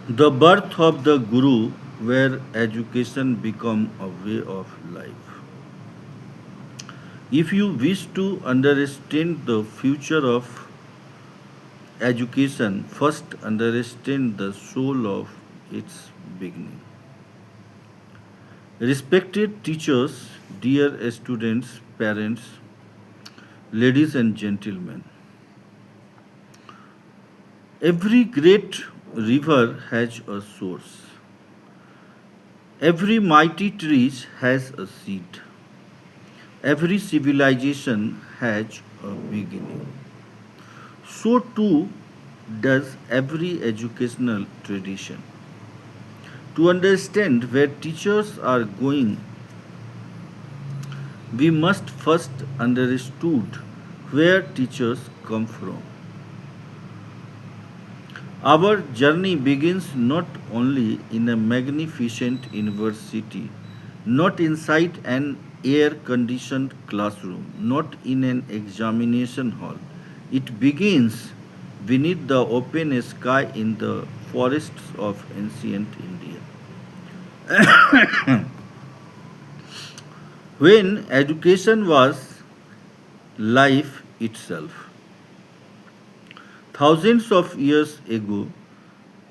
The birth of the Guru, where education become a way of life. If you wish to understand the future of education, first understand the soul of its beginning. Respected teachers, dear students, parents, ladies and gentlemen, every great river has a source. Every mighty tree has a seed. Every civilization has a beginning. So too does every educational tradition. To understand where teachers are going, we must first understood where teachers come from. Our journey begins not only in a magnificent university, not inside an air conditioned classroom, not in an examination hall. It begins beneath the open sky in the forests of ancient India. When education was life itself. Thousands of years ago,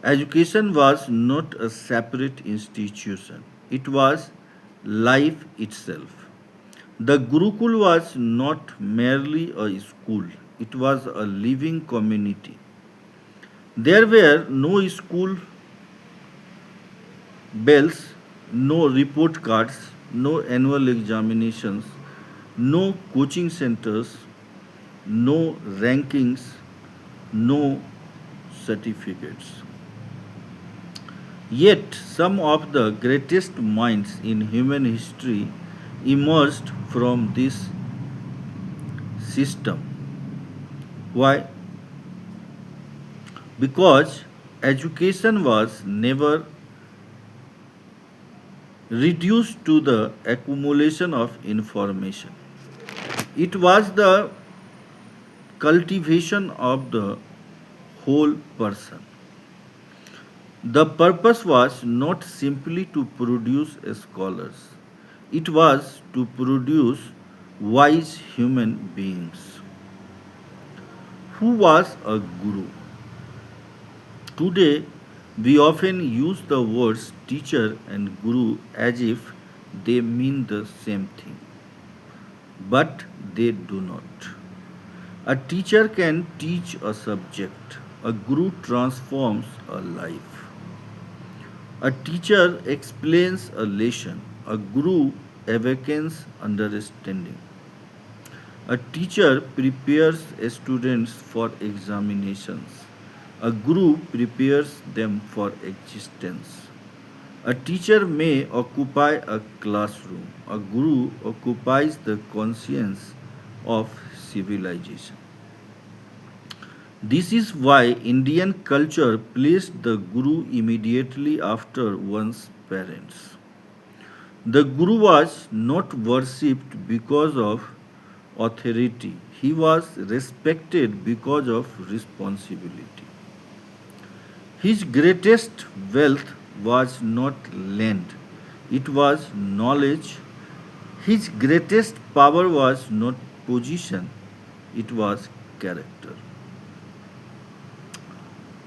education was not a separate institution, it was life itself. The Gurukul was not merely a school, it was a living community. There were no school bells, no report cards, no annual examinations, no coaching centers, no rankings, no certificates. Yet, some of the greatest minds in human history emerged from this system. Why? Because education was never reduced to the accumulation of information. It was the cultivation of the whole person. The purpose was not simply to produce scholars, it was to produce wise human beings. Who was a guru? Today, we often use the words teacher and guru as if they mean the same thing, but they do not. A teacher can teach a subject, a guru transforms a life. A teacher explains a lesson, a guru awakens understanding. A teacher prepares students for examinations. A guru prepares them for existence. A teacher may occupy a classroom. A guru occupies the conscience of civilization. This is why Indian culture placed the guru immediately after one's parents. The guru was not worshipped because of authority, he was respected because of responsibility. His greatest wealth was not land, it was knowledge. His greatest power was not position, it was character.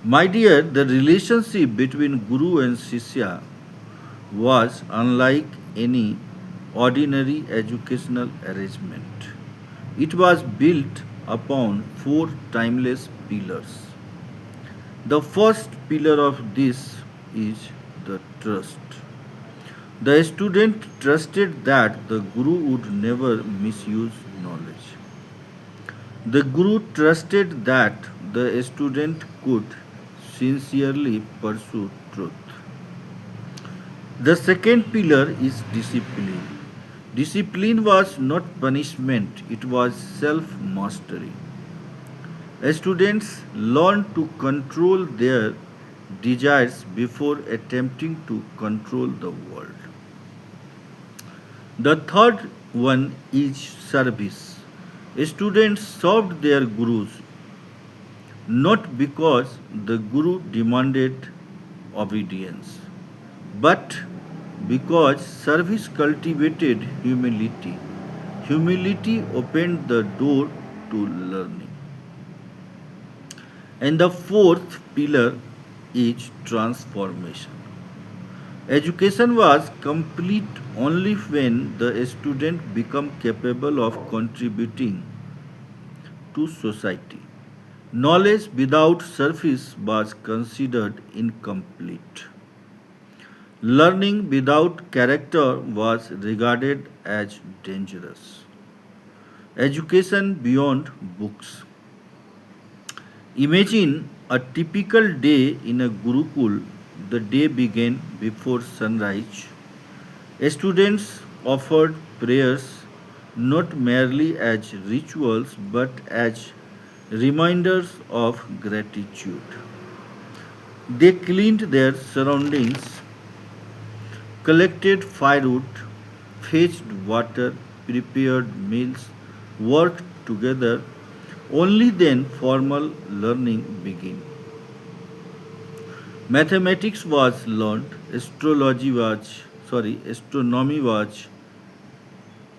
My dear, the relationship between Guru and Shishya was unlike any ordinary educational arrangement. It was built upon four timeless pillars. The first pillar of this is the trust. The student trusted that the Guru would never misuse knowledge. The Guru trusted that the student could sincerely pursue truth. The second pillar is discipline. Discipline was not punishment, it was self mastery. Students learn to control their desires before attempting to control the world. The third one is service. Students served their gurus not because the guru demanded obedience, but because service cultivated humility. Humility opened the door to learning. And the fourth pillar is transformation. Education was complete only when the student became capable of contributing to society. Knowledge without service was considered incomplete. Learning without character was regarded as dangerous. Education beyond books. Imagine a typical day in a Gurukul. The day began before sunrise. Students offered prayers not merely as rituals but as reminders of gratitude. They cleaned their surroundings, collected firewood, fetched water, prepared meals, worked together. Only then formal learning began. Mathematics was learned, astronomy was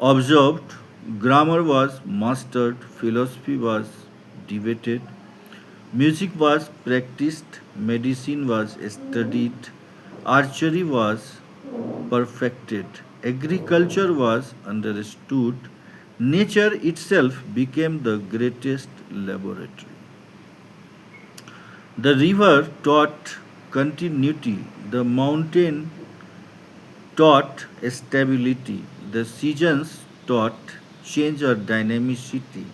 observed, grammar was mastered, philosophy was debated, music was practiced, medicine was studied, archery was perfected, agriculture was understood, nature itself became the greatest laboratory. The river taught continuity, the mountain taught stability, the seasons taught change or dynamicity,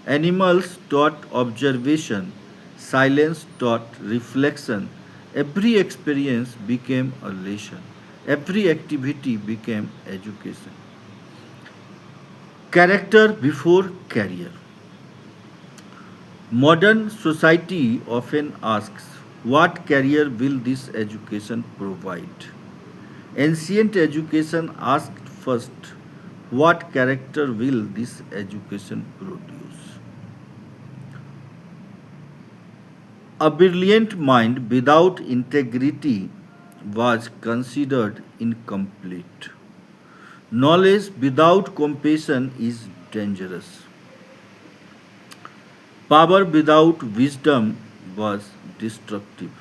animals taught observation, silence taught reflection. Every experience became a lesson, every activity became education. Character before career. Modern society often asks, what career will this education provide? Ancient education asked first, what character will this education produce? A brilliant mind without integrity was considered incomplete. Knowledge without compassion is dangerous. Power without wisdom was destructive.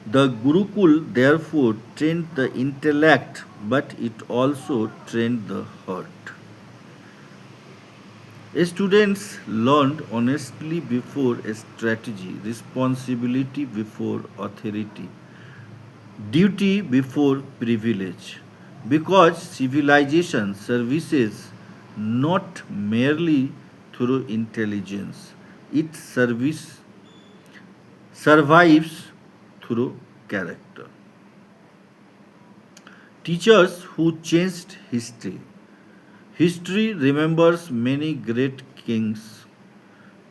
The Gurukul therefore trained the intellect, but it also trained the heart. Students learned honestly before a strategy, responsibility before authority, duty before privilege. Because civilization services not merely through intelligence, it survives through character. Teachers who changed history. History remembers many great kings,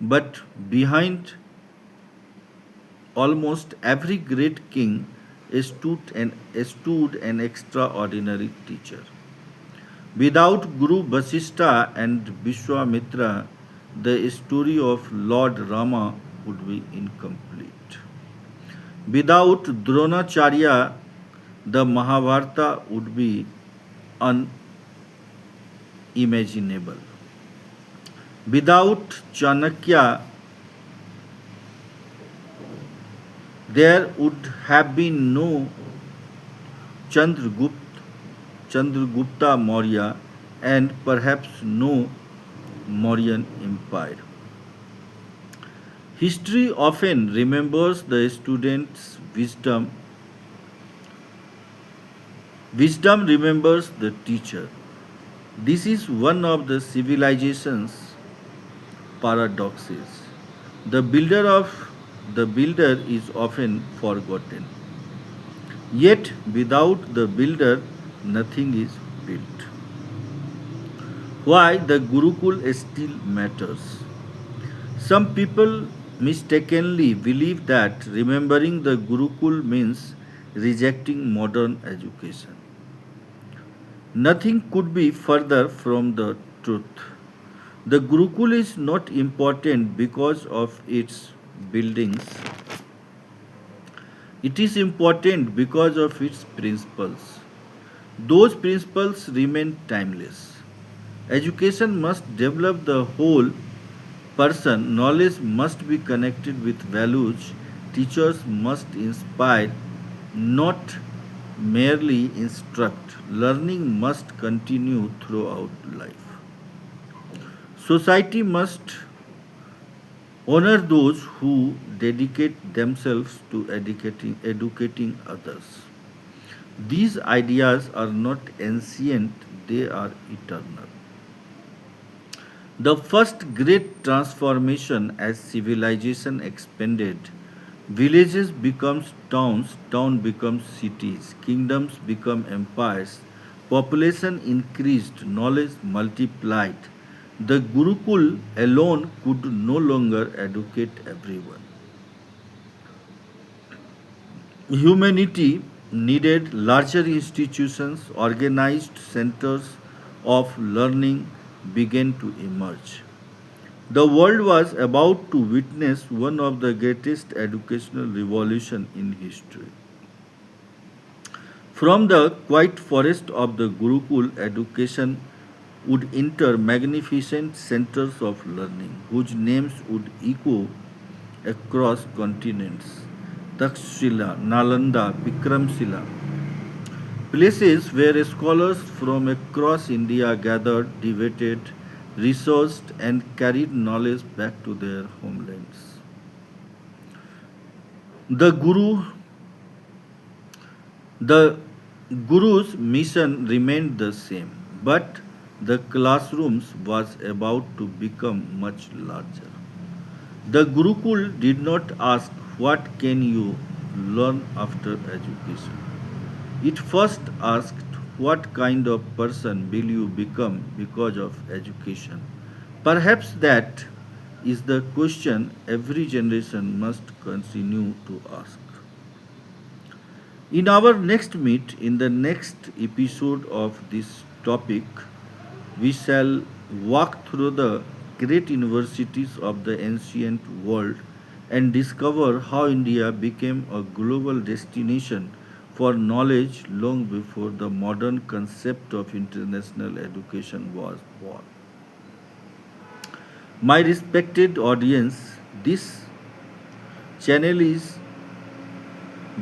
but behind almost every great king stood an extraordinary teacher. Without Guru Vasistha and Vishwamitra, the story of Lord Rama would be incomplete. Without Dronacharya, the Mahabharata would be unimaginable. Without Chanakya, there would have been no Chandragupta, Chandragupta Maurya, and perhaps no Mauryan Empire. History often remembers the student's wisdom. Wisdom remembers the teacher. This is one of the civilization's paradoxes. The builder of the builder is often forgotten. Yet without the builder nothing is built. Why the Gurukul still matters. Some people mistakenly believe that remembering the Gurukul means rejecting modern education. Nothing could be further from the truth. The Gurukul is not important because of its buildings, It is important because of its principles. Those principles remain timeless. Education must develop the whole person, knowledge must be connected with values, teachers must inspire, not merely instruct. Learning must continue throughout life. Society must honor those who dedicate themselves to educating others. These ideas are not ancient, they are eternal. The first great transformation as civilization expanded, villages become towns, towns become cities, kingdoms become empires, population increased, knowledge multiplied. The Gurukul alone could no longer educate everyone. Humanity needed larger institutions, organized centers of learning began to emerge. The world was about to witness one of the greatest educational revolutions in history. From the quiet forest of the Gurukul, education would enter magnificent centers of learning, whose names would echo across continents. Takshila, Nalanda, Vikramshila, places where scholars from across India gathered, debated, researched, and carried knowledge back to their homelands. The Guru, the Guru's mission remained the same, but the classrooms was about to become much larger. The Gurukul did not ask, "What can you learn after education?" It first asked, "What kind of person will you become because of education?" Perhaps that is the question every generation must continue to ask. In our next meet, in the next episode of this topic, we shall walk through the great universities of the ancient world and discover how India became a global destination for knowledge long before the modern concept of international education was born. My respected audience, this channel is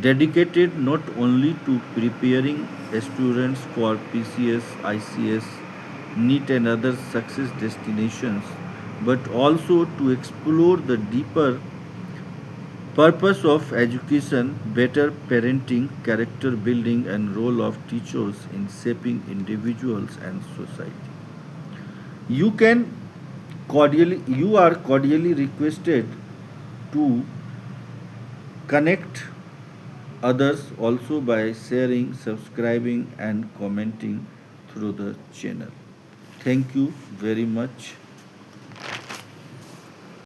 dedicated not only to preparing students for PCS, ICS, NEET, and other success destinations, but also to explore the deeper purpose of education, better parenting, character building, and role of teachers in shaping individuals and society. You are cordially requested to connect others also by sharing, subscribing, and commenting through the channel. Thank you very much.